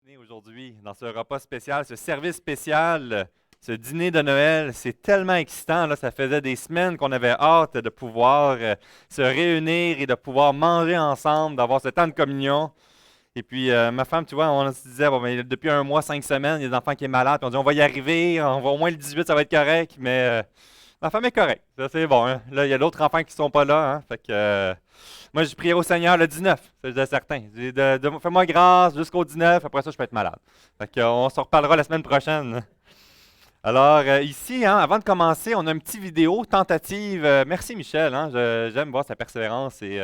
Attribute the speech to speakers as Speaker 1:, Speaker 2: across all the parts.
Speaker 1: dîner aujourd'hui, dans ce repas spécial, ce service spécial, ce dîner de Noël. C'est tellement excitant, là, ça faisait des semaines qu'on avait hâte de pouvoir se réunir et de pouvoir manger ensemble, d'avoir ce temps de communion. Et puis, ma femme, tu vois, on se disait, bon, ben, depuis un mois, 5 semaines, il y a des enfants qui sont malades, puis on dit, on va y arriver, on va au moins le 18, ça va être correct, mais ma femme est correcte, ça c'est bon, hein. Là, il y a d'autres enfants qui ne sont pas là, hein, fait que moi, je priais au Seigneur le 19, c'est de certain. Fais-moi grâce jusqu'au 19, après ça, je peux être malade. Fait que, on se reparlera la semaine prochaine. Alors, ici, hein, avant de commencer, on a une petite vidéo tentative. Merci Michel, hein, j'aime voir sa persévérance et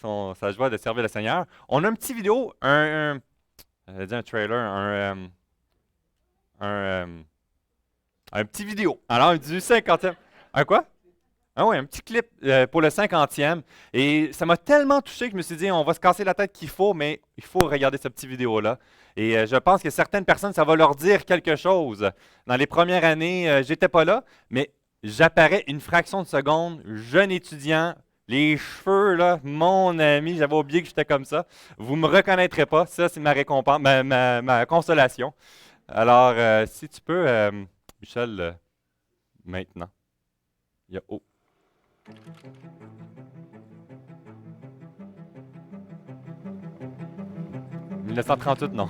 Speaker 1: sa joie de servir le Seigneur. On a une petite vidéo, j'allais dire un trailer, un petit vidéo. Alors, du 50e. Un quoi? Ah oui, un petit clip pour le 50e. Et ça m'a tellement touché que je me suis dit, on va se casser la tête qu'il faut, mais il faut regarder cette petite vidéo-là. Et je pense que certaines personnes, ça va leur dire quelque chose. Dans les premières années, j'étais pas là, mais j'apparais une fraction de seconde, jeune étudiant, les cheveux, là, mon ami, j'avais oublié que j'étais comme ça. Vous ne me reconnaîtrez pas, ça c'est ma récompense, ma consolation. Alors, si tu peux, Michel, maintenant. Il y a... Oh. 1938, non.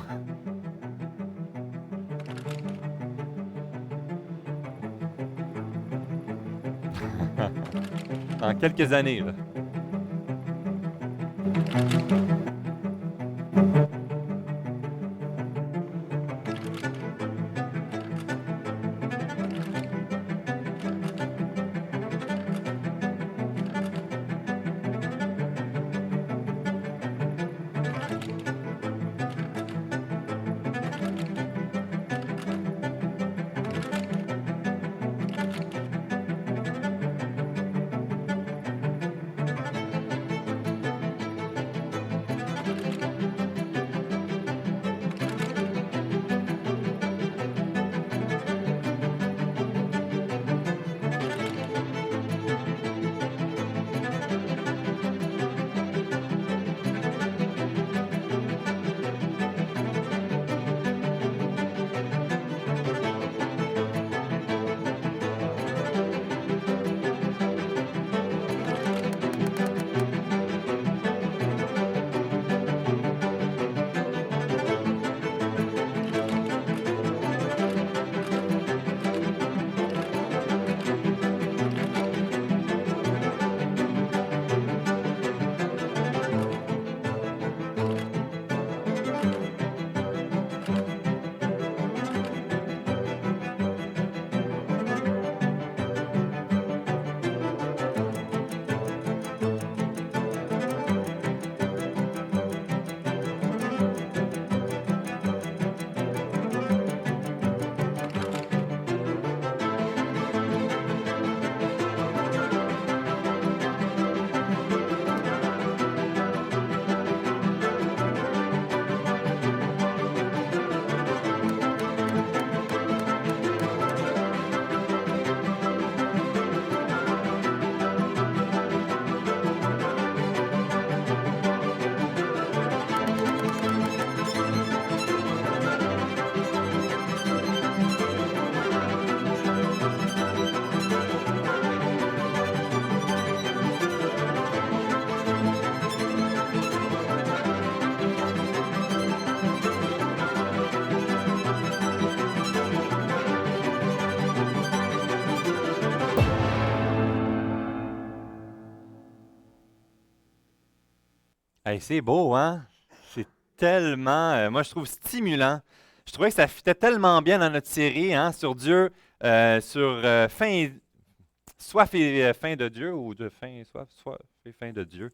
Speaker 1: En quelques années, là. Hey, c'est beau, hein? C'est tellement, moi je trouve stimulant. Je trouvais que ça fitait tellement bien dans notre série, hein, sur Dieu, sur soif et fin de Dieu, ou de fin, soif et fin de Dieu.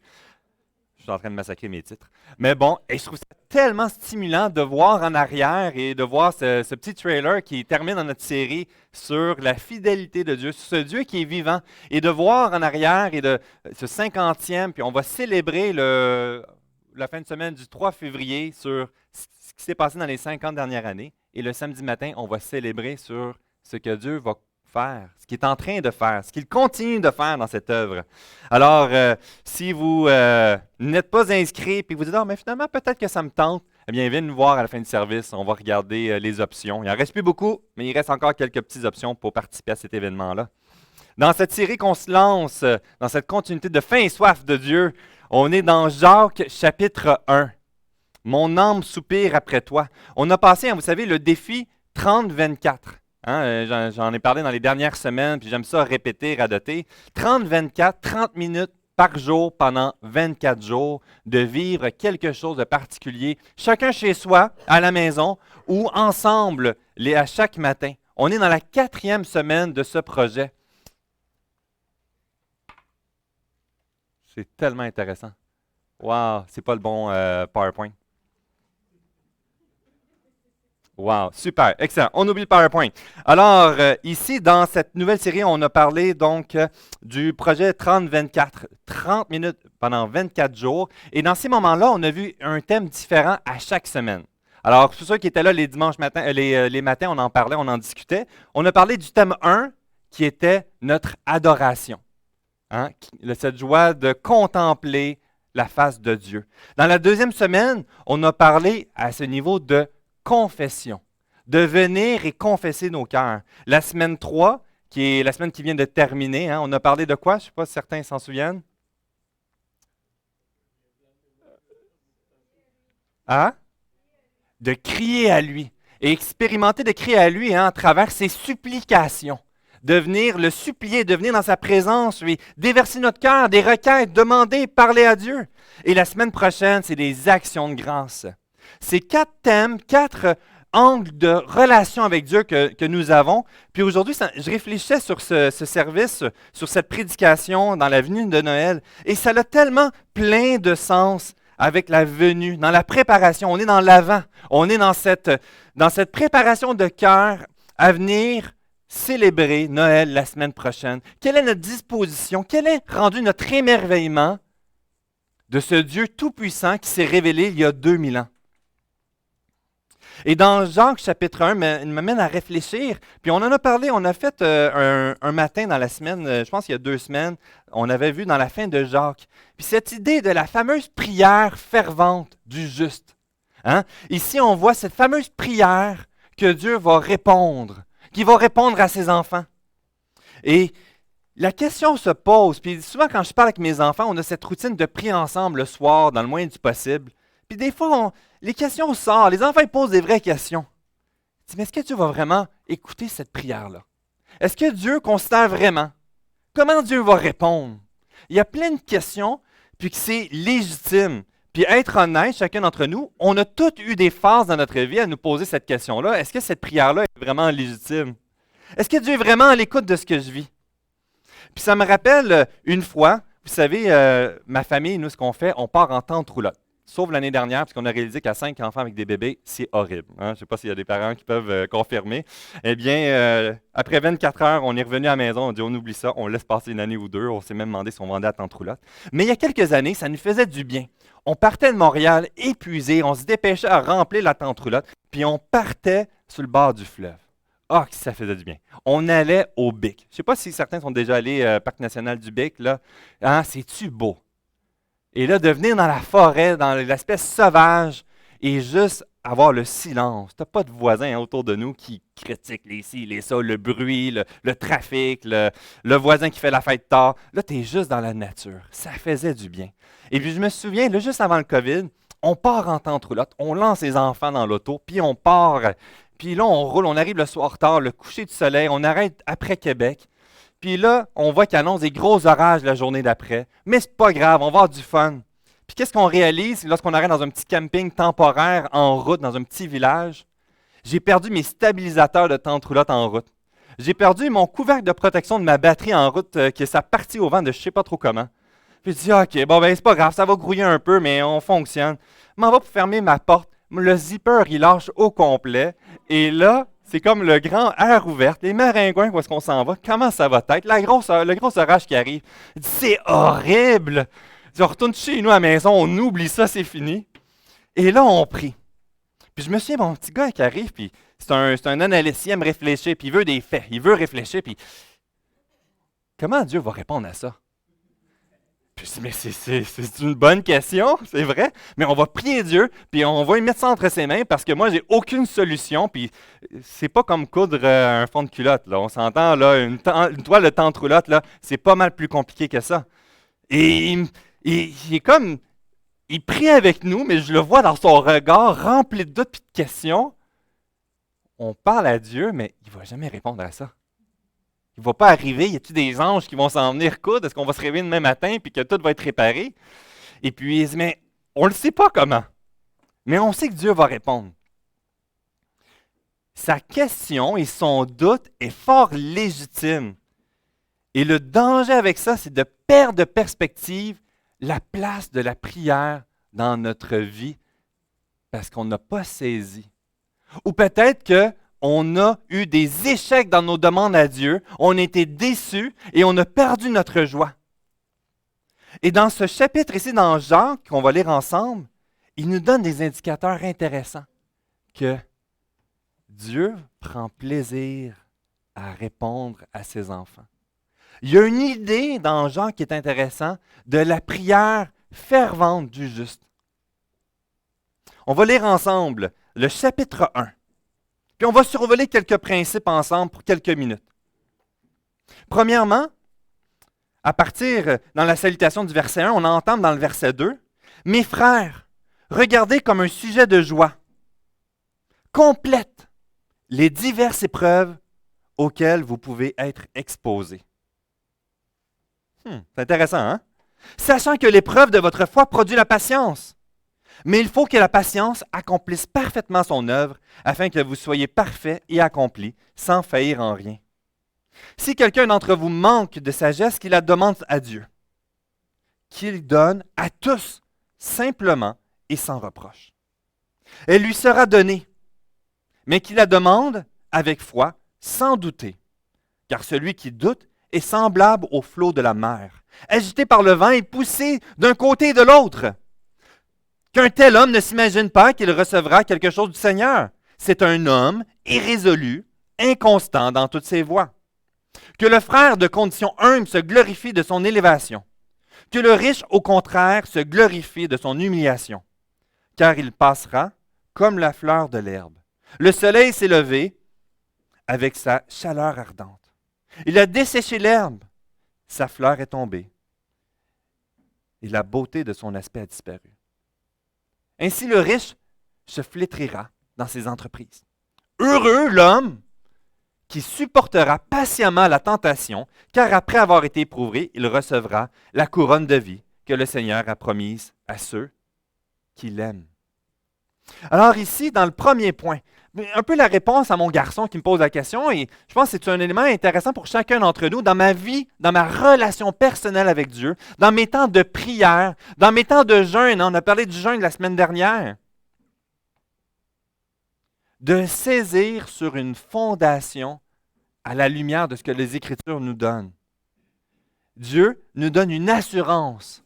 Speaker 1: Je suis en train de massacrer mes titres. Mais bon, et je trouve ça tellement stimulant de voir en arrière et de voir ce petit trailer qui termine dans notre série sur la fidélité de Dieu, sur ce Dieu qui est vivant, et de voir en arrière et de ce 50e, puis on va célébrer la fin de semaine du 3 février sur ce qui s'est passé dans les 50 dernières années. Et le samedi matin, on va célébrer sur ce que Dieu va faire, ce qu'il est en train de faire, ce qu'il continue de faire dans cette œuvre. Alors, si vous n'êtes pas inscrit et vous dites, ah, mais finalement, peut-être que ça me tente, eh bien, viens nous voir à la fin du service. On va regarder les options. Il n'en reste plus beaucoup, mais il reste encore quelques petites options pour participer à cet événement-là. Dans cette série qu'on se lance, dans cette continuité de faim et soif de Dieu, on est dans Jacques chapitre 1. Mon âme soupire après toi. On a passé, vous savez, le défi 30-24. J'en ai parlé dans les dernières semaines, puis j'aime ça répéter, radoter. 30-24, 30 minutes par jour pendant 24 jours, de vivre quelque chose de particulier, chacun chez soi, à la maison, ou ensemble, à chaque matin. On est dans la 4e semaine de ce projet. C'est tellement intéressant. Wow, c'est pas le bon PowerPoint. Wow, super, excellent. On oublie le PowerPoint. Alors, ici, dans cette nouvelle série, on a parlé donc du projet 30-24, 30 minutes pendant 24 jours. Et dans ces moments-là, on a vu un thème différent à chaque semaine. Alors, pour ceux qui étaient là les dimanches matins, les matins, on en parlait, on en discutait. On a parlé du thème 1, qui était notre adoration. Cette joie de contempler la face de Dieu. Dans la 2e semaine, on a parlé à ce niveau de confession, de venir et confesser nos cœurs. La semaine 3, qui est la semaine qui vient de terminer, on a parlé de quoi? Je ne sais pas si certains s'en souviennent. De crier à lui. Et expérimenter de crier à lui à travers ses supplications. De venir le supplier, de venir dans sa présence, lui, déverser notre cœur, des requêtes, demander, parler à Dieu. Et la semaine prochaine, c'est des actions de grâce. C'est 4 thèmes, 4 angles de relation avec Dieu que nous avons. Puis aujourd'hui, je réfléchissais sur ce service, sur cette prédication dans la venue de Noël, et ça a tellement plein de sens avec la venue, dans la préparation. On est dans l'avant. On est dans cette préparation de cœur à venir célébrer Noël la semaine prochaine. Quelle est notre disposition? Quel est rendu notre émerveillement de ce Dieu tout-puissant qui s'est révélé il y a 2000 ans? Et dans Jacques chapitre 1, il m'amène à réfléchir. Puis on en a parlé, on a fait un matin dans la semaine, je pense qu'il y a 2 semaines, on avait vu dans la fin de Jacques. Puis cette idée de la fameuse prière fervente du juste. Ici, on voit cette fameuse prière que Dieu va répondre, qui va répondre à ses enfants. Et la question se pose, puis souvent quand je parle avec mes enfants, on a cette routine de prier ensemble le soir, dans le moins du possible. Puis des fois, les questions sortent, les enfants ils posent des vraies questions. Je dis, mais est-ce que Dieu va vraiment écouter cette prière-là? Est-ce que Dieu considère vraiment? Comment Dieu va répondre? Il y a plein de questions, puis que c'est légitime. Puis être honnête, chacun d'entre nous, on a tous eu des phases dans notre vie à nous poser cette question-là. Est-ce que cette prière-là est vraiment légitime? Est-ce que Dieu est vraiment à l'écoute de ce que je vis? Puis ça me rappelle une fois, vous savez, ma famille, nous, ce qu'on fait, on part en tente roulotte. Sauf l'année dernière, parce qu'on a réalisé qu'à 5 enfants avec des bébés, c'est horrible. Je ne sais pas s'il y a des parents qui peuvent confirmer. Eh bien, après 24 heures, on est revenu à la maison, on dit on oublie ça, on laisse passer une année ou 2. On s'est même demandé si on vendait la tente roulotte. Mais il y a quelques années, ça nous faisait du bien. On partait de Montréal épuisé, on se dépêchait à remplir la tente roulotte, puis on partait sur le bord du fleuve. Ah, que ça faisait du bien. On allait au Bic. Je ne sais pas si certains sont déjà allés au Parc national du Bic. Là. C'est-tu beau? Et là, de venir dans la forêt, dans l'espèce sauvage, et juste avoir le silence. Tu n'as pas de voisins autour de nous qui critiquent les ci, les ça, le bruit, le trafic, le voisin qui fait la fête tard. Là, tu es juste dans la nature. Ça faisait du bien. Et puis, je me souviens, là, juste avant le COVID, on part en tente roulotte, on lance les enfants dans l'auto, puis on part. Puis là, on roule, on arrive le soir tard, le coucher du soleil, on arrête après Québec. Puis là, on voit qu'il annonce des gros orages la journée d'après. Mais c'est pas grave, on va avoir du fun. Puis qu'est-ce qu'on réalise lorsqu'on arrête dans un petit camping temporaire en route, dans un petit village? J'ai perdu mes stabilisateurs de tente roulotte en route. J'ai perdu mon couvercle de protection de ma batterie en route, qui est sa partie au vent de je ne sais pas trop comment. Puis je dis, OK, bon, ben c'est pas grave, ça va grouiller un peu, mais on fonctionne. Je m'en vais pour fermer ma porte. Le zipper, il lâche au complet. Et là, c'est comme le grand air ouvert. Les maringouins, où est-ce qu'on s'en va? Comment ça va être? Le gros orage qui arrive. Je dis, c'est horrible! Je dis, on retourne chez nous à la maison, on oublie ça, c'est fini. Et là, on prie. Puis je me souviens, mon petit gars qui arrive, puis c'est un analyste, il aime réfléchir, puis il veut des faits, il veut réfléchir, puis comment Dieu va répondre à ça? Puis je dis, mais c'est une bonne question, c'est vrai. Mais on va prier Dieu, puis on va lui mettre ça entre ses mains parce que moi, j'ai aucune solution. Puis c'est pas comme coudre un fond de culotte. Là. On s'entend, là, une toile de tente-roulotte, là, c'est pas mal plus compliqué que ça. Et il est comme, il prie avec nous, mais je le vois dans son regard rempli de doutes et de questions. On parle à Dieu, mais il ne va jamais répondre à ça. Il ne va pas arriver, y a-t-il des anges qui vont s'en venir coudre? Est-ce qu'on va se réveiller demain matin et que tout va être réparé? Et puis, il dit, mais on ne le sait pas comment. Mais on sait que Dieu va répondre. Sa question et son doute est fort légitime. Et le danger avec ça, c'est de perdre de perspective la place de la prière dans notre vie parce qu'on n'a pas saisi. Ou peut-être qu'on a eu des échecs dans nos demandes à Dieu, on a été déçus et on a perdu notre joie. Et dans ce chapitre ici, dans Jacques, qu'on va lire ensemble, il nous donne des indicateurs intéressants que Dieu prend plaisir à répondre à ses enfants. Il y a une idée dans Jacques qui est intéressante de la prière fervente du juste. On va lire ensemble le chapitre 1. Puis on va survoler quelques principes ensemble pour quelques minutes. Premièrement, à partir dans la salutation du verset 1, on entend dans le verset 2, « Mes frères, regardez comme un sujet de joie, complète les diverses épreuves auxquelles vous pouvez être exposés. » C'est intéressant, hein? « Sachant que l'épreuve de votre foi produit la patience. Mais il faut que la patience accomplisse parfaitement son œuvre, afin que vous soyez parfaits et accomplis, sans faillir en rien. Si quelqu'un d'entre vous manque de sagesse, qu'il la demande à Dieu, qu'il donne à tous, simplement et sans reproche. Elle lui sera donnée, mais qu'il la demande avec foi, sans douter. Car celui qui doute est semblable au flot de la mer, agité par le vent et poussé d'un côté et de l'autre. Qu'un tel homme ne s'imagine pas qu'il recevra quelque chose du Seigneur. C'est un homme irrésolu, inconstant dans toutes ses voies. Que le frère de condition humble se glorifie de son élévation. Que le riche, au contraire, se glorifie de son humiliation. Car il passera comme la fleur de l'herbe. Le soleil s'est levé avec sa chaleur ardente. Il a desséché l'herbe. Sa fleur est tombée. Et la beauté de son aspect a disparu. Ainsi, le riche se flétrira dans ses entreprises. Heureux l'homme qui supportera patiemment la tentation, car après avoir été éprouvé, il recevra la couronne de vie que le Seigneur a promise à ceux qui l'aiment. Alors ici, dans le premier point, un peu la réponse à mon garçon qui me pose la question, et je pense que c'est un élément intéressant pour chacun d'entre nous, dans ma vie, dans ma relation personnelle avec Dieu, dans mes temps de prière, dans mes temps de jeûne, on a parlé du jeûne la semaine dernière, de saisir sur une fondation à la lumière de ce que les Écritures nous donnent. Dieu nous donne une assurance,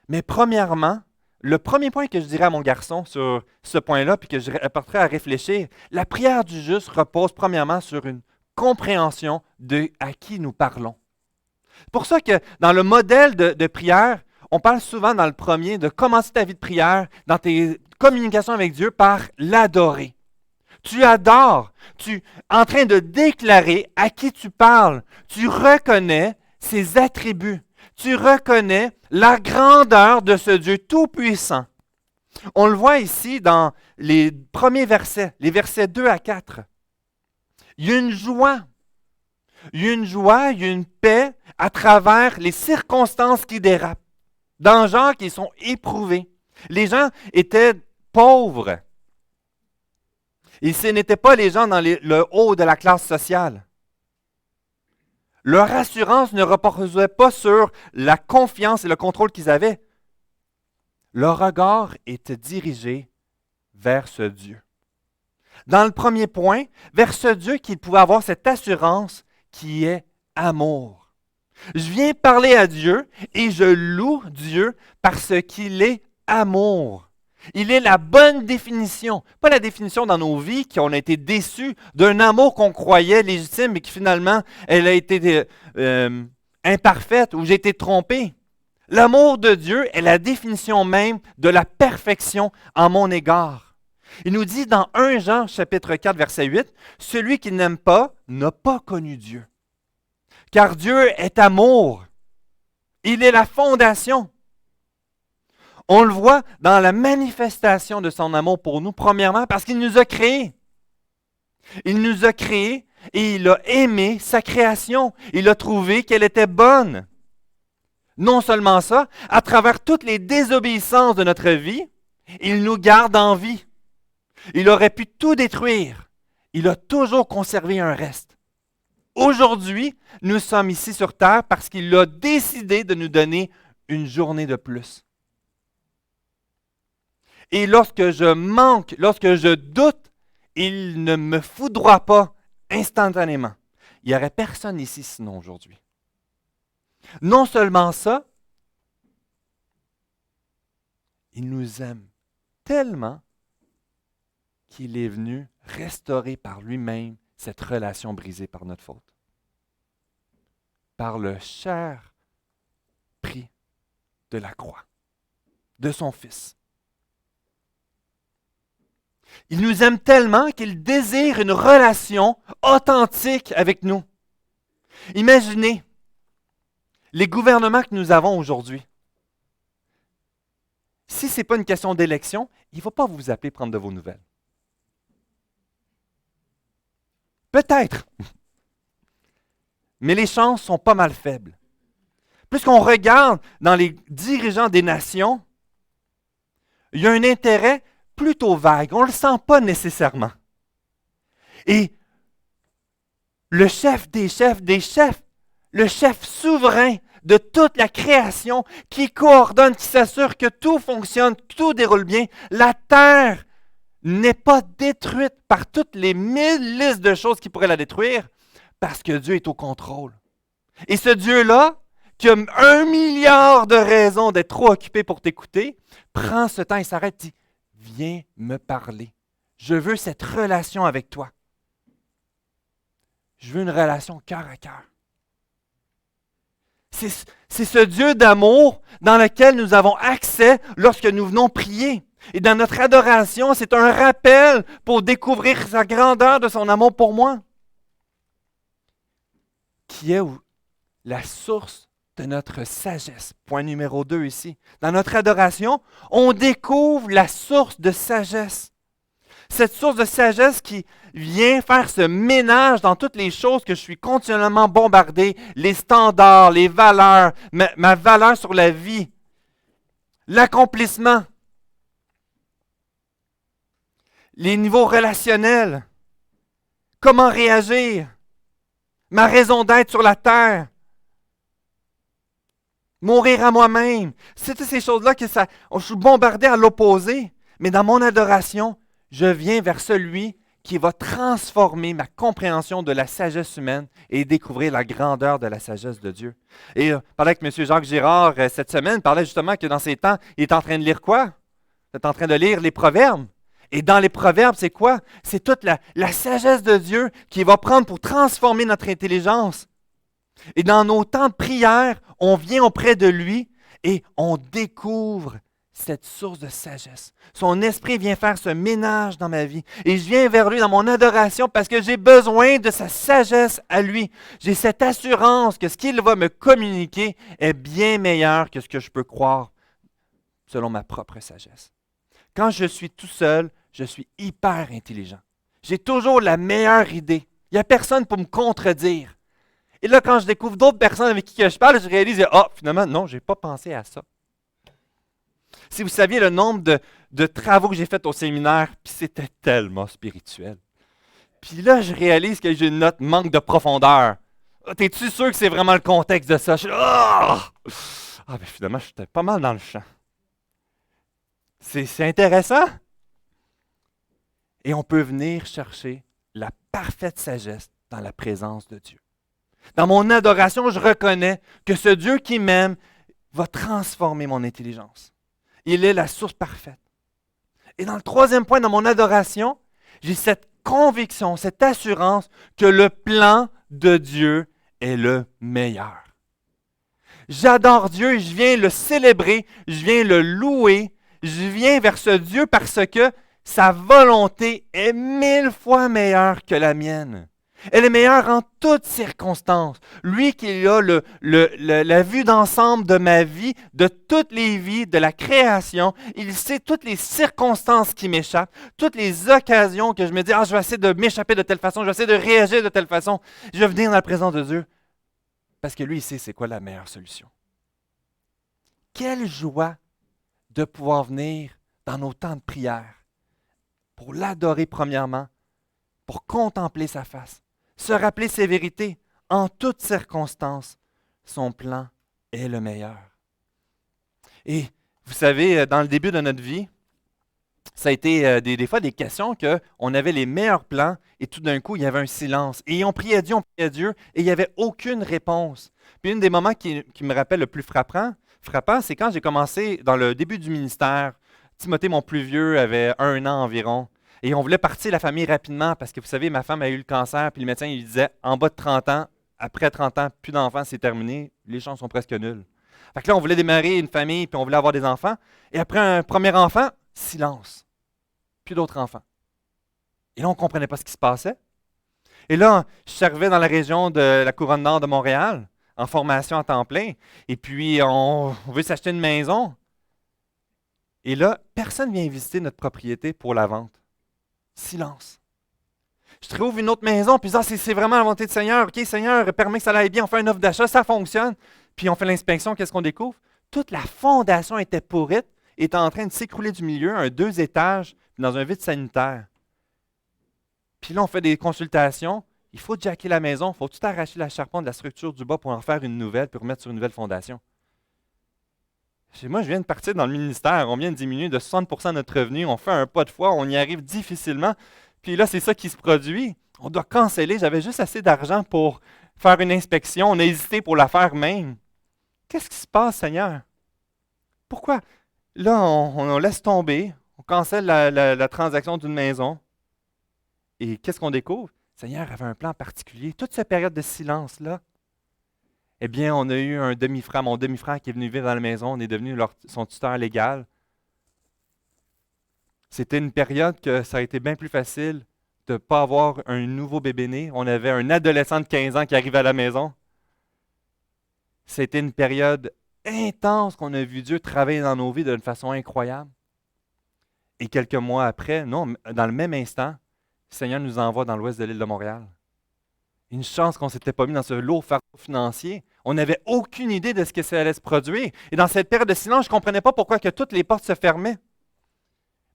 Speaker 1: mais premièrement, le premier point que je dirais à mon garçon sur ce point-là, puis que je apporterai à réfléchir, la prière du juste repose premièrement sur une compréhension de à qui nous parlons. C'est pour ça que dans le modèle de prière, on parle souvent dans le premier de commencer ta vie de prière, dans tes communications avec Dieu, par l'adorer. Tu adores, tu es en train de déclarer à qui tu parles. Tu reconnais ses attributs. Tu reconnais la grandeur de ce Dieu tout-puissant. On le voit ici dans les premiers versets, les versets 2 à 4. Il y a une joie. Il y a une joie, il y a une paix à travers les circonstances qui dérapent, dans les gens qui sont éprouvés. Les gens étaient pauvres. Et ce n'étaient pas les gens dans le haut de la classe sociale. Leur assurance ne reposait pas sur la confiance et le contrôle qu'ils avaient. Leur regard était dirigé vers ce Dieu. Dans le premier point, vers ce Dieu qui pouvait avoir cette assurance qui est amour. Je viens parler à Dieu et je loue Dieu parce qu'il est amour. Il est la bonne définition, pas la définition dans nos vies qui ont été déçus d'un amour qu'on croyait légitime et qui finalement, elle a été imparfaite ou j'ai été trompé. L'amour de Dieu est la définition même de la perfection en mon égard. Il nous dit dans 1 Jean chapitre 4, verset 8, « Celui qui n'aime pas n'a pas connu Dieu. Car Dieu est amour. Il est la fondation. » On le voit dans la manifestation de son amour pour nous, premièrement, parce qu'il nous a créés. Il nous a créés et il a aimé sa création. Il a trouvé qu'elle était bonne. Non seulement ça, à travers toutes les désobéissances de notre vie, il nous garde en vie. Il aurait pu tout détruire. Il a toujours conservé un reste. Aujourd'hui, nous sommes ici sur terre parce qu'il a décidé de nous donner une journée de plus. Et lorsque je manque, lorsque je doute, il ne me foudroie pas instantanément. Il n'y aurait personne ici sinon aujourd'hui. Non seulement ça, il nous aime tellement qu'il est venu restaurer par lui-même cette relation brisée par notre faute. Par le cher prix de la croix, de son Fils. Il nous aime tellement qu'il désire une relation authentique avec nous. Imaginez les gouvernements que nous avons aujourd'hui. Si ce n'est pas une question d'élection, il ne va pas vous appeler prendre de vos nouvelles. Peut-être. Mais les chances sont pas mal faibles. Puisqu'on regarde dans les dirigeants des nations, il y a un intérêt plutôt vague. On ne le sent pas nécessairement. Et le chef, le chef souverain de toute la création qui coordonne, qui s'assure que tout fonctionne, que tout déroule bien, la terre n'est pas détruite par toutes les 1000 listes de choses qui pourraient la détruire, parce que Dieu est au contrôle. Et ce Dieu-là, qui a 1 milliard de raisons d'être trop occupé pour t'écouter, prend ce temps et s'arrête et dit, « Viens me parler. Je veux cette relation avec toi. Je veux une relation cœur à cœur. » C'est ce Dieu d'amour dans lequel nous avons accès lorsque nous venons prier. Et dans notre adoration, c'est un rappel pour découvrir sa grandeur de son amour pour moi, qui est la source de notre sagesse. Point numéro 2 ici. Dans notre adoration, on découvre la source de sagesse. Cette source de sagesse qui vient faire ce ménage dans toutes les choses que je suis continuellement bombardé, les standards, les valeurs, ma valeur sur la vie, l'accomplissement, les niveaux relationnels, comment réagir, ma raison d'être sur la terre, mourir à moi-même. C'est toutes ces choses-là que je suis bombardé à l'opposé, mais dans mon adoration, je viens vers celui qui va transformer ma compréhension de la sagesse humaine et découvrir la grandeur de la sagesse de Dieu. Et parlais avec M. Jacques Girard cette semaine, parlait justement que dans ces temps, il est en train de lire quoi? Il est en train de lire les Proverbes. Et dans les Proverbes, c'est quoi? C'est toute la sagesse de Dieu qui va prendre pour transformer notre intelligence. Et dans nos temps de prière, on vient auprès de lui et on découvre cette source de sagesse. Son esprit vient faire ce ménage dans ma vie. Et je viens vers lui dans mon adoration parce que j'ai besoin de sa sagesse à lui. J'ai cette assurance que ce qu'il va me communiquer est bien meilleur que ce que je peux croire selon ma propre sagesse. Quand je suis tout seul, je suis hyper intelligent. J'ai toujours la meilleure idée. Il n'y a personne pour me contredire. Et là, quand je découvre d'autres personnes avec qui je parle, je réalise, finalement, non, je n'ai pas pensé à ça. Si vous saviez le nombre de travaux que j'ai faits au séminaire, puis c'était tellement spirituel. Puis là, je réalise que j'ai une note manque de profondeur. T'es-tu sûr que c'est vraiment le contexte de ça? Ben finalement, j'étais pas mal dans le champ. C'est intéressant. Et on peut venir chercher la parfaite sagesse dans la présence de Dieu. Dans mon adoration, je reconnais que ce Dieu qui m'aime va transformer mon intelligence. Il est la source parfaite. Et dans le troisième point, dans mon adoration, j'ai cette conviction, cette assurance que le plan de Dieu est le meilleur. J'adore Dieu et je viens le célébrer, je viens le louer, je viens vers ce Dieu parce que sa volonté est 1000 fois meilleure que la mienne. Elle est meilleure en toutes circonstances. Lui qui a la vue d'ensemble de ma vie, de toutes les vies, de la création, il sait toutes les circonstances qui m'échappent, toutes les occasions que je me dis, je vais essayer de m'échapper de telle façon, je vais essayer de réagir de telle façon. Je vais venir dans la présence de Dieu parce que lui, il sait c'est quoi la meilleure solution. Quelle joie de pouvoir venir dans nos temps de prière pour l'adorer premièrement, pour contempler sa face, se rappeler ses vérités en toutes circonstances. Son plan est le meilleur. Et vous savez, dans le début de notre vie, ça a été des fois des questions qu'on avait les meilleurs plans et tout d'un coup, il y avait un silence. Et on priait Dieu, et il n'y avait aucune réponse. Puis un des moments qui me rappelle le plus frappant, c'est quand j'ai commencé dans le début du ministère. Timothée, mon plus vieux, avait 1 an environ. Et on voulait partir la famille rapidement parce que, vous savez, ma femme a eu le cancer, puis le médecin il disait, en bas de 30 ans, après 30 ans, plus d'enfants, c'est terminé, les chances sont presque nulles. Fait que là, on voulait démarrer une famille, puis on voulait avoir des enfants. Et après un premier enfant, silence. Plus d'autres enfants. Et là, on ne comprenait pas ce qui se passait. Et là, je suis arrivé dans la région de la couronne nord de Montréal, en formation à temps plein. Et puis, on veut s'acheter une maison. Et là, personne ne vient visiter notre propriété pour la vente. Silence. Je trouve une autre maison, puis c'est vraiment la volonté du Seigneur. OK, Seigneur, permet que ça aille bien, on fait une offre d'achat, ça fonctionne. Puis on fait l'inspection, qu'est-ce qu'on découvre? Toute la fondation était pourrite, était en train de s'écrouler du milieu, un 2 étages, dans un vide sanitaire. Puis là, on fait des consultations. Il faut jacker la maison, il faut tout arracher la charpente de la structure du bas pour en faire une nouvelle, puis remettre sur une nouvelle fondation. Moi, je viens de partir dans le ministère, on vient de diminuer de 60% notre revenu, on fait un pas de foi, on y arrive difficilement. Puis là, c'est ça qui se produit. On doit canceller. J'avais juste assez d'argent pour faire une inspection. On a hésité pour la faire même. Qu'est-ce qui se passe, Seigneur? Pourquoi? Là, on laisse tomber. On cancelle la transaction d'une maison. Et qu'est-ce qu'on découvre? Seigneur avait un plan particulier. Toute cette période de silence-là, eh bien, on a eu un demi-frère, mon demi-frère qui est venu vivre dans la maison. On est devenu son tuteur légal. C'était une période que ça a été bien plus facile de ne pas avoir un nouveau bébé né. On avait un adolescent de 15 ans qui arrivait à la maison. C'était une période intense qu'on a vu Dieu travailler dans nos vies d'une façon incroyable. Et quelques mois après, non, dans le même instant, le Seigneur nous envoie dans l'ouest de l'île de Montréal. Une chance qu'on ne s'était pas mis dans ce lourd fardeau financier. On n'avait aucune idée de ce que ça allait se produire. Et dans cette période de silence, je ne comprenais pas pourquoi que toutes les portes se fermaient.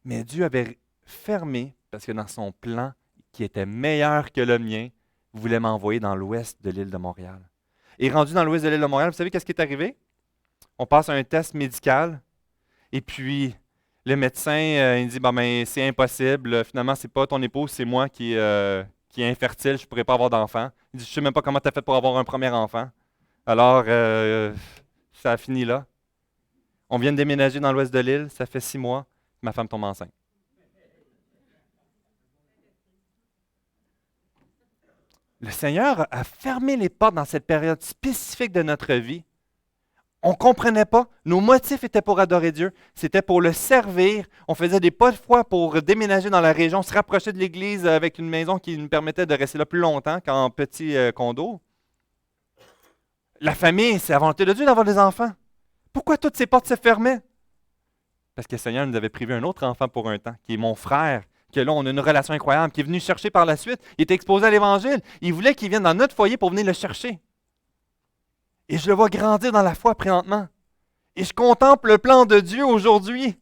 Speaker 1: Mais Dieu avait fermé, parce que dans son plan, qui était meilleur que le mien, voulait m'envoyer dans l'ouest de l'île de Montréal. Et rendu dans l'ouest de l'île de Montréal, vous savez qu'est-ce qui est arrivé? On passe un test médical, et puis le médecin, il dit, c'est impossible, finalement, c'est pas ton épouse, c'est moi qui est infertile, je ne pourrais pas avoir d'enfant. Il dit, je ne sais même pas comment tu as fait pour avoir un premier enfant. Alors, ça a fini là. On vient de déménager dans l'ouest de l'île, ça fait 6 mois. Ma femme tombe enceinte. Le Seigneur a fermé les portes dans cette période spécifique de notre vie. On ne comprenait pas. Nos motifs étaient pour adorer Dieu. C'était pour le servir. On faisait des pas de foi pour déménager dans la région, se rapprocher de l'Église avec une maison qui nous permettait de rester là plus longtemps qu'en petit condo. La famille, c'est la volonté de Dieu d'avoir des enfants. Pourquoi toutes ces portes se fermaient? Parce que le Seigneur nous avait privé un autre enfant pour un temps, qui est mon frère, que là, on a une relation incroyable, qui est venu chercher par la suite. Il était exposé à l'Évangile. Il voulait qu'il vienne dans notre foyer pour venir le chercher. Et je le vois grandir dans la foi présentement. Et je contemple le plan de Dieu aujourd'hui.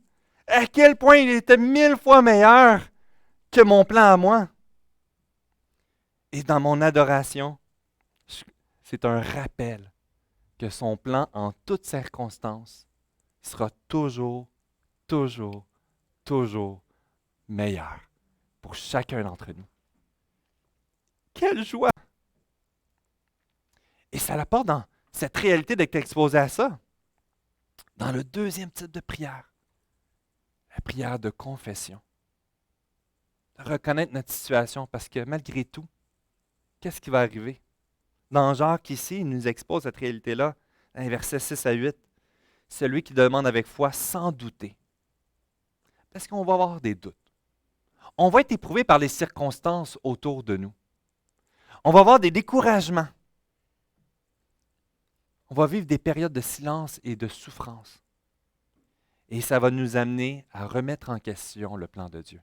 Speaker 1: À quel point il était 1000 fois meilleur que mon plan à moi. Et dans mon adoration, c'est un rappel que son plan en toutes circonstances sera toujours meilleur pour chacun d'entre nous. Quelle joie! Et ça l'apporte dans cette réalité d'être exposé à ça. Dans le deuxième type de prière, la prière de confession. De reconnaître notre situation parce que malgré tout, qu'est-ce qui va arriver? Dans Jacques ici, il nous expose cette réalité-là. dans les versets 6 à 8, celui qui demande avec foi sans douter. Parce qu'on va avoir des doutes. On va être éprouvé par les circonstances autour de nous. On va avoir des découragements. On va vivre des périodes de silence et de souffrance. Et ça va nous amener à remettre en question le plan de Dieu.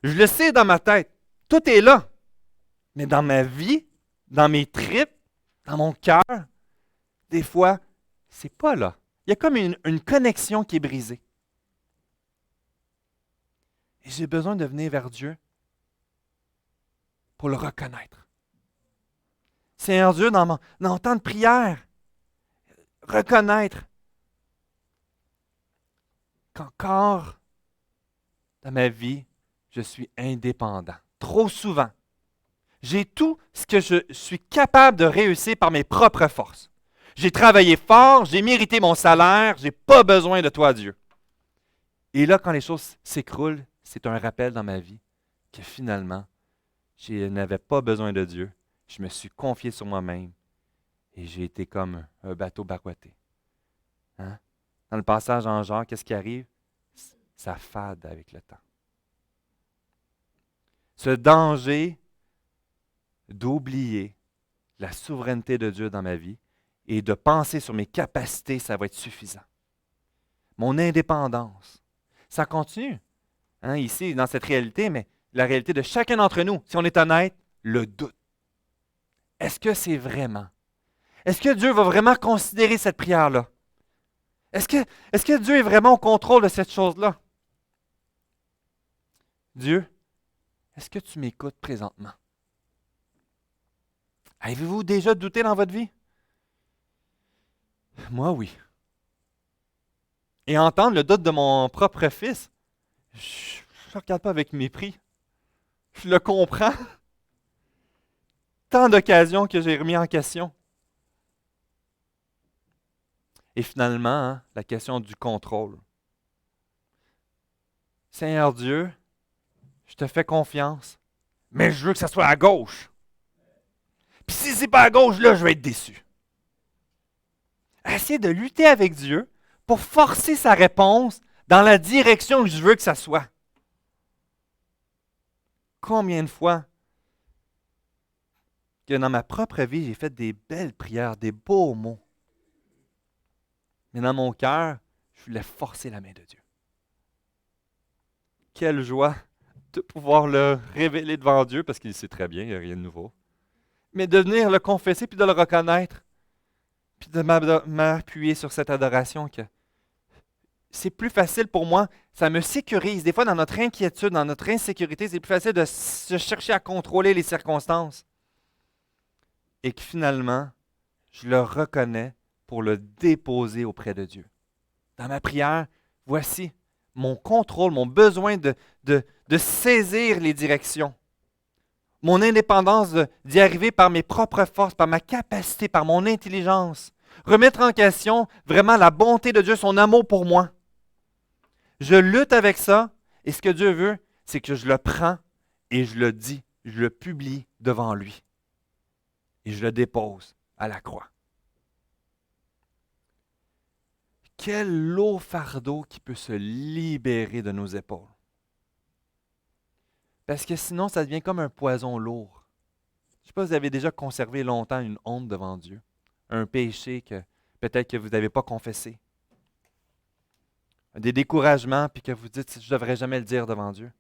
Speaker 1: Je le sais dans ma tête, tout est là. Mais dans ma vie, dans mes tripes, dans mon cœur, des fois, c'est pas là. Il y a comme une connexion qui est brisée. Et j'ai besoin de venir vers Dieu pour le reconnaître. Seigneur Dieu, dans mon temps de prière, reconnaître qu'encore dans ma vie, je suis indépendant. Trop souvent, j'ai tout ce que je suis capable de réussir par mes propres forces. J'ai travaillé fort, j'ai mérité mon salaire, je n'ai pas besoin de toi, Dieu. Et là, quand les choses s'écroulent, c'est un rappel dans ma vie que finalement, je n'avais pas besoin de Dieu. Je me suis confié sur moi-même et j'ai été comme un bateau barouetté. Hein? Dans le passage en Jean, qu'est-ce qui arrive? Ça fade avec le temps. Ce danger d'oublier la souveraineté de Dieu dans ma vie et de penser sur mes capacités, ça va être suffisant. Mon indépendance, ça continue. Hein, ici, dans cette réalité, mais la réalité de chacun d'entre nous, si on est honnête, le doute. Est-ce que c'est vraiment? Est-ce que Dieu va vraiment considérer cette prière-là? Est-ce que Dieu est vraiment au contrôle de cette chose-là? Dieu, est-ce que tu m'écoutes présentement? Avez-vous déjà douté dans votre vie? Moi, oui. Et entendre le doute de mon propre fils, je ne regarde pas avec mépris. Je le comprends. Tant d'occasions que j'ai remis en question. Et finalement, hein, la question du contrôle. Seigneur Dieu, je te fais confiance, mais je veux que ça soit à gauche. Puis si c'est pas à gauche, là, je vais être déçu. Essayer de lutter avec Dieu pour forcer sa réponse dans la direction que je veux que ça soit. Combien de fois que dans ma propre vie, j'ai fait des belles prières, des beaux mots. Mais dans mon cœur, je voulais forcer la main de Dieu. Quelle joie de pouvoir le révéler devant Dieu, parce qu'il sait très bien, il n'y a rien de nouveau. Mais de venir le confesser, puis de le reconnaître, puis de m'appuyer sur cette adoration que c'est plus facile pour moi, ça me sécurise. Des fois, dans notre inquiétude, dans notre insécurité, c'est plus facile de se chercher à contrôler les circonstances. Et que finalement, je le reconnais pour le déposer auprès de Dieu. Dans ma prière, voici mon contrôle, mon besoin de saisir les directions. Mon indépendance d'y arriver par mes propres forces, par ma capacité, par mon intelligence. Remettre en question vraiment la bonté de Dieu, son amour pour moi. Je lutte avec ça et ce que Dieu veut, c'est que je le prends et je le dis, je le publie devant lui. Et je le dépose à la croix. Quel lourd fardeau qui peut se libérer de nos épaules. Parce que sinon, ça devient comme un poison lourd. Je ne sais pas si vous avez déjà conservé longtemps une honte devant Dieu. Un péché que peut-être que vous n'avez pas confessé. Des découragements, puis que vous dites, je ne devrais jamais le dire devant Dieu.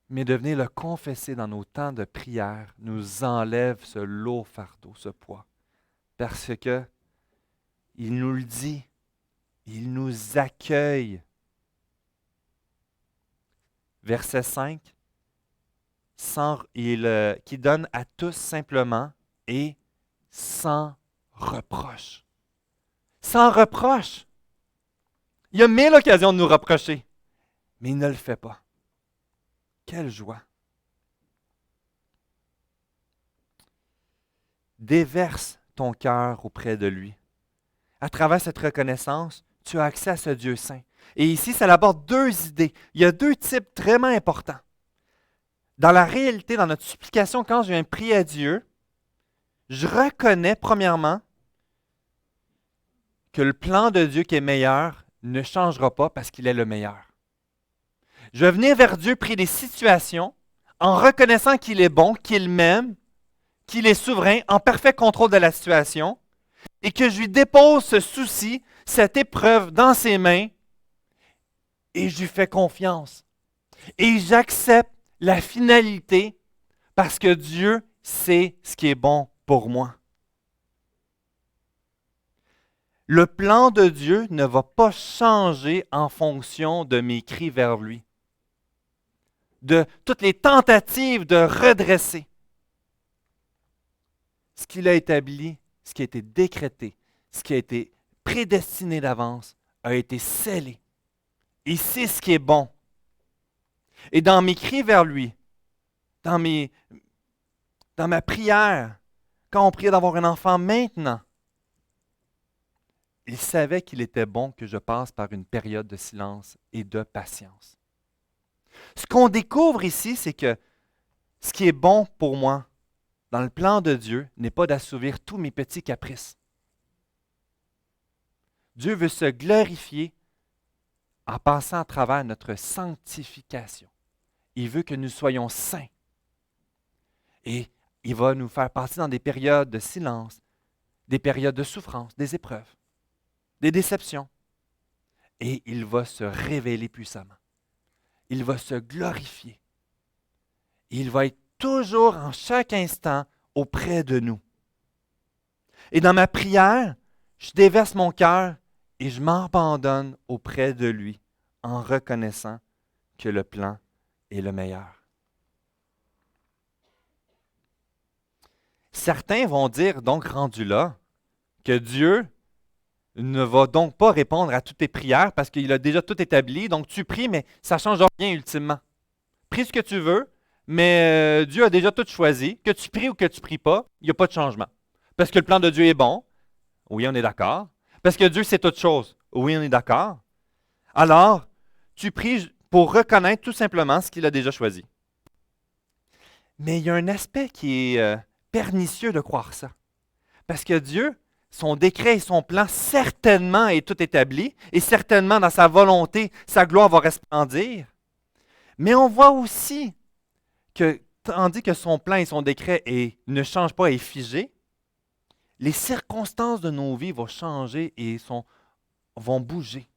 Speaker 1: Mais de venir le confesser dans nos temps de prière nous enlève ce lourd fardeau, ce poids. Parce que il nous le dit, il nous accueille. Verset 5, qui donne à tous simplement et sans reproche. Sans reproche. Il y a mille occasions de nous reprocher, mais il ne le fait pas. Quelle joie. Déverse ton cœur auprès de lui. À travers cette reconnaissance, tu as accès à ce Dieu saint. Et ici, ça aborde deux idées. Il y a deux types vraiment importants. Dans la réalité, dans notre supplication, quand je viens prier à Dieu, je reconnais premièrement que le plan de Dieu qui est meilleur ne changera pas parce qu'il est le meilleur. Je vais venir vers Dieu, prier des situations, en reconnaissant qu'il est bon, qu'il m'aime, qu'il est souverain, en parfait contrôle de la situation, et que je lui dépose ce souci, cette épreuve dans ses mains, et je lui fais confiance. Et j'accepte la finalité parce que Dieu sait ce qui est bon pour moi. Le plan de Dieu ne va pas changer en fonction de mes cris vers lui, de toutes les tentatives de redresser. Ce qu'il a établi, ce qui a été décrété, ce qui a été prédestiné d'avance, a été scellé. Il sait ce qui est bon. Et dans mes cris vers lui, dans ma prière, quand on priait d'avoir un enfant maintenant, il savait qu'il était bon que je passe par une période de silence et de patience. Ce qu'on découvre ici, c'est que ce qui est bon pour moi, dans le plan de Dieu, n'est pas d'assouvir tous mes petits caprices. Dieu veut se glorifier en passant à travers notre sanctification. Il veut que nous soyons saints. Et il va nous faire passer dans des périodes de silence, des périodes de souffrance, des épreuves, des déceptions. Et il va se révéler puissamment. Il va se glorifier. Il va être toujours, en chaque instant, auprès de nous. Et dans ma prière, je déverse mon cœur et je m'abandonne auprès de lui en reconnaissant que le plan est le meilleur. Certains vont dire, donc rendu là, que Dieu ne va donc pas répondre à toutes tes prières parce qu'il a déjà tout établi, donc tu pries, mais ça ne change rien ultimement. Prie ce que tu veux, mais Dieu a déjà tout choisi. Que tu pries ou que tu ne pries pas, il n'y a pas de changement. Parce que le plan de Dieu est bon. Oui, on est d'accord. Parce que Dieu sait toute chose. Oui, on est d'accord. Alors, tu pries pour reconnaître tout simplement ce qu'il a déjà choisi. Mais il y a un aspect qui est pernicieux de croire ça. Parce que Dieu, son décret et son plan, certainement est tout établi, et certainement dans sa volonté, sa gloire va resplendir. Mais on voit aussi que, tandis que son plan et son décret ne changent pas et figés, les circonstances de nos vies vont changer et vont bouger.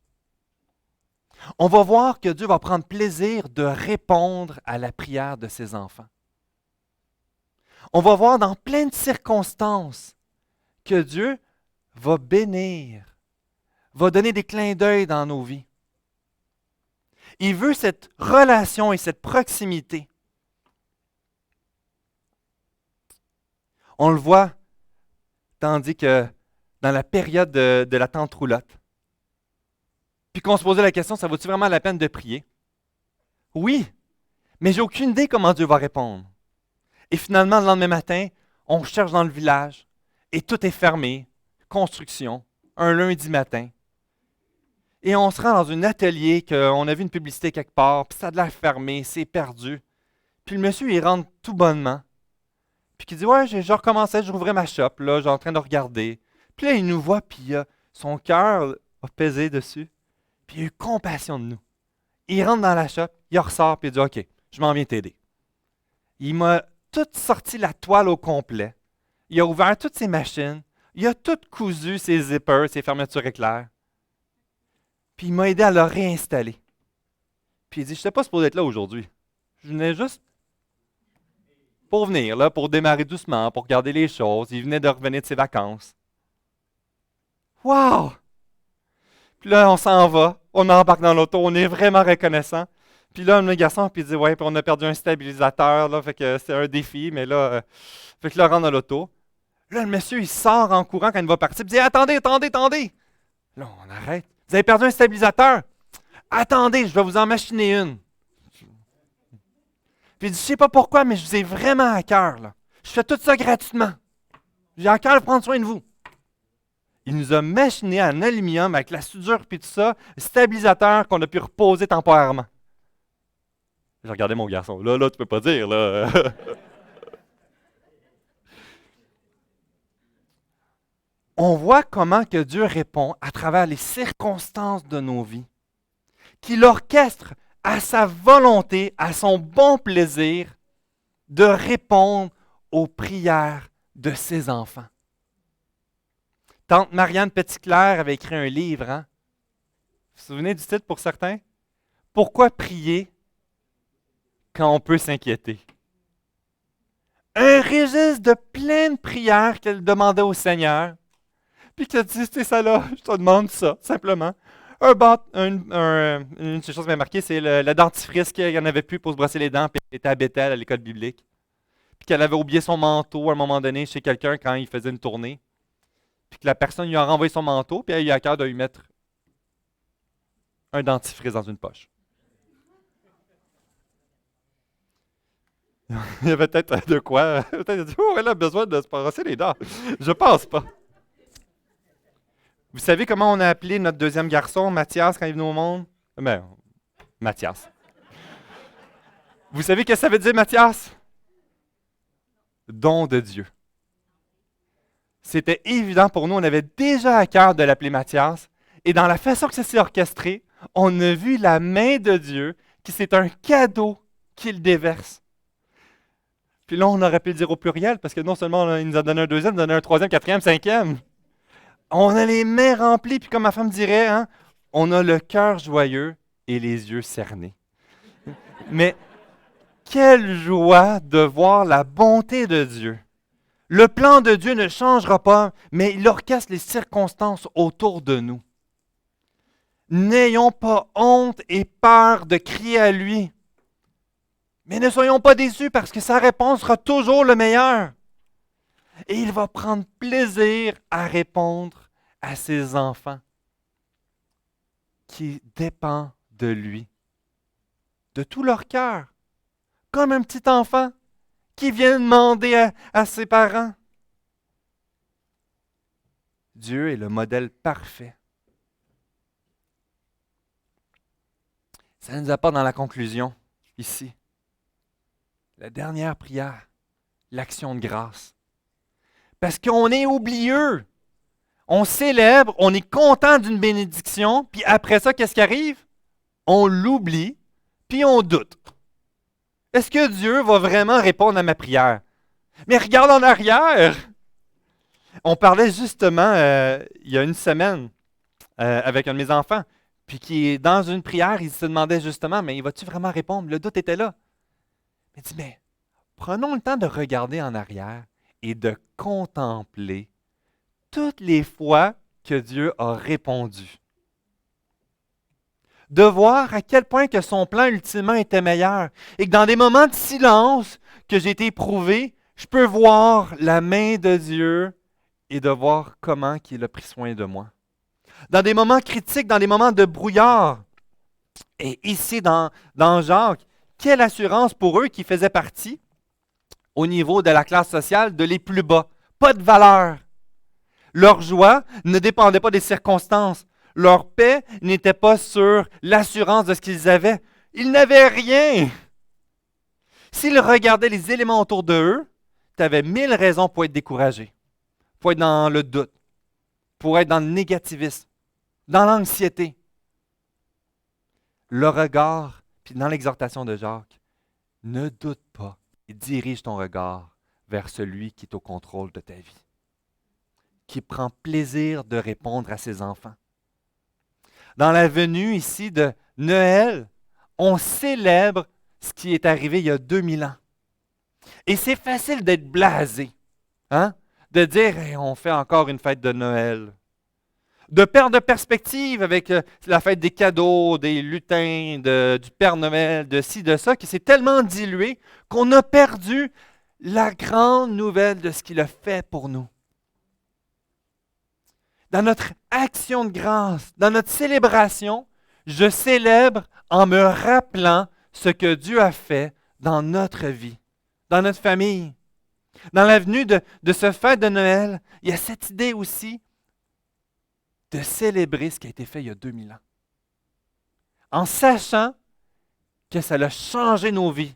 Speaker 1: On va voir que Dieu va prendre plaisir de répondre à la prière de ses enfants. On va voir dans plein de circonstances que Dieu va bénir, va donner des clins d'œil dans nos vies. Il veut cette relation et cette proximité. On le voit tandis que dans la période de la tante roulotte, puis qu'on se posait la question, ça vaut-il vraiment la peine de prier? Oui, mais j'ai aucune idée comment Dieu va répondre. Et finalement, le lendemain matin, on cherche dans le village et tout est fermé, construction, un lundi matin. Et on se rend dans un atelier qu'on a vu une publicité quelque part, puis ça a l'air fermé, c'est perdu. Puis le monsieur, il rentre tout bonnement. Puis il dit, ouais, je recommençais, je rouvrais ma shop, là, j'ai en train de regarder. Puis là, il nous voit, puis son cœur a pesé dessus. Puis il a eu compassion de nous. Il rentre dans la shop, il ressort, puis il dit, OK, je m'en viens t'aider. Il m'a tout sorti la toile au complet. Il a ouvert toutes ses machines. Il a tout cousu ses zippers, ses fermetures éclairs. Puis il m'a aidé à le réinstaller. Puis il dit, je ne sais pas supposé être là aujourd'hui. Je venais juste pour venir, là, pour démarrer doucement, pour regarder les choses. Il venait de revenir de ses vacances. Wow! Puis là, on s'en va, on embarque dans l'auto, on est vraiment reconnaissant. Puis là, le garçon, puis il dit, ouais, puis on a perdu un stabilisateur, là, fait que c'est un défi, mais là, fait que là, on rentre dans l'auto. Là, le monsieur, il sort en courant quand il va partir, puis il dit, attendez, attendez, attendez! Là, on arrête. Vous avez perdu un stabilisateur? Attendez, je vais vous en machiner une. Puis il dit, je ne sais pas pourquoi, mais je vous ai vraiment à cœur, là. Je fais tout ça gratuitement. J'ai à cœur de prendre soin de vous. Il nous a machiné en aluminium avec la soudure puis tout ça, stabilisateur qu'on a pu reposer temporairement. J'ai regardé mon garçon. Là, tu peux pas dire, là. on voit comment que Dieu répond à travers les circonstances de nos vies, qu'il orchestre à sa volonté, à son bon plaisir, de répondre aux prières de ses enfants. Tante Marianne Petitclerc avait écrit un livre, hein? Vous vous souvenez du titre pour certains? Pourquoi prier quand on peut s'inquiéter? Un registre de pleines prières qu'elle demandait au Seigneur, puis qu'elle dit, c'est ça là, je te demande ça, simplement. Une des choses qui m'a marqué, c'est le dentifrice qu'il n'y en avait plus pour se brosser les dents, puis elle était à Bethel, à l'école biblique. Puis qu'elle avait oublié son manteau à un moment donné chez quelqu'un quand il faisait une tournée. Puis que la personne lui a renvoyé son manteau, puis elle a eu à cœur de lui mettre un dentifrice dans une poche. Il y avait peut-être de quoi. Peut-être dit, oh, elle a besoin de se brosser les dents. Je pense pas. Vous savez comment on a appelé notre deuxième garçon, Mathias, quand il est venu au monde? Ben, Mathias. Vous savez ce que ça veut dire, Mathias? Don de Dieu. C'était évident pour nous, on avait déjà à cœur de l'appeler Mathias. Et dans la façon que ça s'est orchestré, on a vu la main de Dieu, qui c'est un cadeau qu'il déverse. Puis là, on aurait pu le dire au pluriel, parce que non seulement il nous a donné un deuxième, il nous a donné un troisième, quatrième, cinquième. On a les mains remplies, puis comme ma femme dirait, hein, on a le cœur joyeux et les yeux cernés. Mais quelle joie de voir la bonté de Dieu. Le plan de Dieu ne changera pas, mais il orchestre les circonstances autour de nous. N'ayons pas honte et peur de crier à lui. Mais ne soyons pas déçus parce que sa réponse sera toujours le meilleur. Et il va prendre plaisir à répondre à ses enfants qui dépendent de lui, de tout leur cœur, comme un petit enfant qui vient demander à ses parents. Dieu est le modèle parfait. Ça nous apporte dans la conclusion, ici. La dernière prière, l'action de grâce. Parce qu'on est oublieux. On célèbre, on est content d'une bénédiction, puis après ça, qu'est-ce qui arrive? On l'oublie, puis on doute. Est-ce que Dieu va vraiment répondre à ma prière? Mais regarde en arrière! On parlait justement, il y a une semaine, avec un de mes enfants, puis qui est dans une prière, il se demandait justement, mais vas-tu vraiment répondre? Le doute était là. Il dit, mais prenons le temps de regarder en arrière et de contempler toutes les fois que Dieu a répondu. De voir à quel point que son plan ultimement était meilleur. Et que dans des moments de silence que j'ai été éprouvé, je peux voir la main de Dieu et de voir comment il a pris soin de moi. Dans des moments critiques, dans des moments de brouillard. Et ici, dans Jacques, quelle assurance pour eux qui faisaient partie, au niveau de la classe sociale, de les plus bas. Pas de valeur. Leur joie ne dépendait pas des circonstances. Leur paix n'était pas sur l'assurance de ce qu'ils avaient. Ils n'avaient rien. S'ils regardaient les éléments autour d'eux, tu avais 1000 raisons pour être découragé, pour être dans le doute, pour être dans le négativisme, dans l'anxiété. Le regard, puis dans l'exhortation de Jacques, ne doute pas et dirige ton regard vers celui qui est au contrôle de ta vie, qui prend plaisir de répondre à ses enfants. Dans la venue ici de Noël, on célèbre ce qui est arrivé il y a 2000 ans. Et c'est facile d'être blasé, hein? De dire hey, on fait encore une fête de Noël. De perdre de perspective avec la fête des cadeaux, des lutins, du Père Noël, de ci, de ça, qui s'est tellement dilué qu'on a perdu la grande nouvelle de ce qu'il a fait pour nous. Dans notre action de grâce, dans notre célébration, je célèbre en me rappelant ce que Dieu a fait dans notre vie, dans notre famille. Dans l'avenue de ce fête de Noël, il y a cette idée aussi de célébrer ce qui a été fait il y a 2000 ans. En sachant que ça a changé nos vies.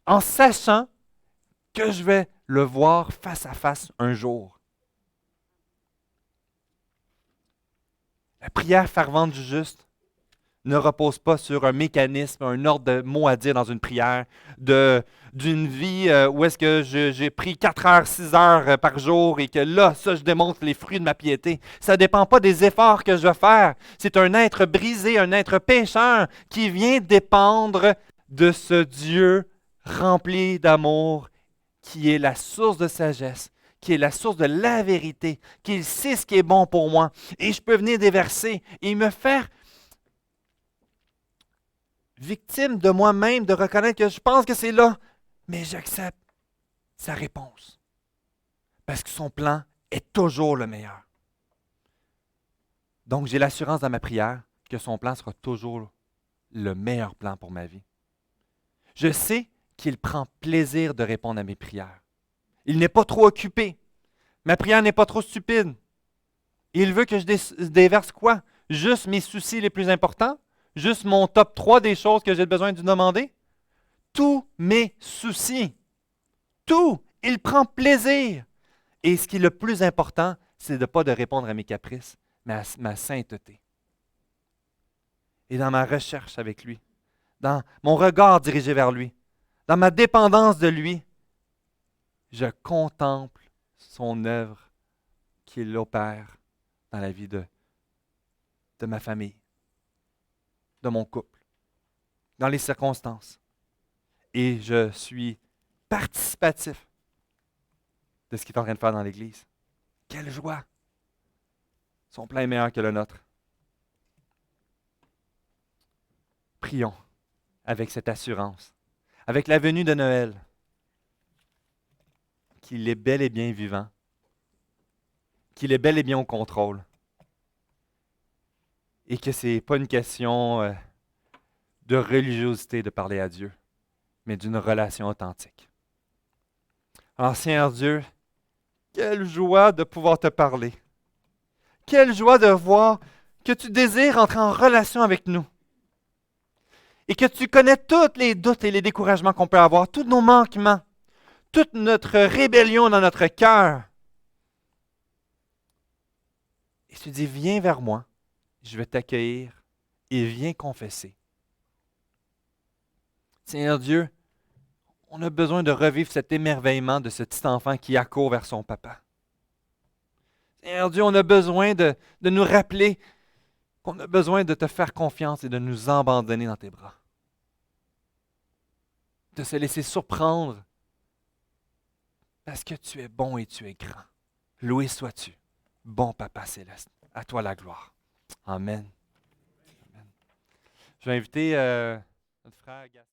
Speaker 1: En sachant que je vais le voir face à face un jour. La prière fervente du juste ne repose pas sur un mécanisme, un ordre de mots à dire dans une prière, d'une vie où est-ce que j'ai pris 4 heures, 6 heures par jour et que là, ça, je démontre les fruits de ma piété. Ça ne dépend pas des efforts que je vais faire. C'est un être brisé, un être pécheur qui vient dépendre de ce Dieu rempli d'amour qui est la source de sagesse, qui est la source de la vérité, qui sait ce qui est bon pour moi. Et je peux venir déverser et me faire victime de moi-même, de reconnaître que je pense que c'est là, mais j'accepte sa réponse. Parce que son plan est toujours le meilleur. Donc, j'ai l'assurance dans ma prière que son plan sera toujours le meilleur plan pour ma vie. Je sais qu'il prend plaisir de répondre à mes prières. Il n'est pas trop occupé. Ma prière n'est pas trop stupide. Il veut que je déverse quoi? Juste mes soucis les plus importants? Juste mon top 3 des choses que j'ai besoin de demander? Tous mes soucis. Tout. Il prend plaisir. Et ce qui est le plus important, c'est de ne pas de répondre à mes caprices, mais à ma sainteté. Et dans ma recherche avec lui, dans mon regard dirigé vers lui, dans ma dépendance de lui, je contemple son œuvre qu'il opère dans la vie de ma famille, de mon couple, dans les circonstances. Et je suis participatif de ce qu'il est en train de faire dans l'Église. Quelle joie! Son plan est meilleur que le nôtre. Prions avec cette assurance, avec la venue de Noël, qu'il est bel et bien vivant, qu'il est bel et bien au contrôle, et que ce n'est pas une question de religiosité de parler à Dieu, mais d'une relation authentique. Alors, Seigneur Dieu, quelle joie de pouvoir te parler. Quelle joie de voir que tu désires entrer en relation avec nous. Et que tu connais tous les doutes et les découragements qu'on peut avoir, tous nos manquements, toute notre rébellion dans notre cœur. Et tu dis, viens vers moi, je vais t'accueillir et viens confesser. Seigneur Dieu, on a besoin de revivre cet émerveillement de ce petit enfant qui accourt vers son papa. Seigneur Dieu, on a besoin de nous rappeler qu'on a besoin de te faire confiance et de nous abandonner dans tes bras. De se laisser surprendre parce que tu es bon et tu es grand. Loué sois-tu, bon Papa céleste. À toi la gloire. Amen. Amen. Je vais inviter notre frère Gaston.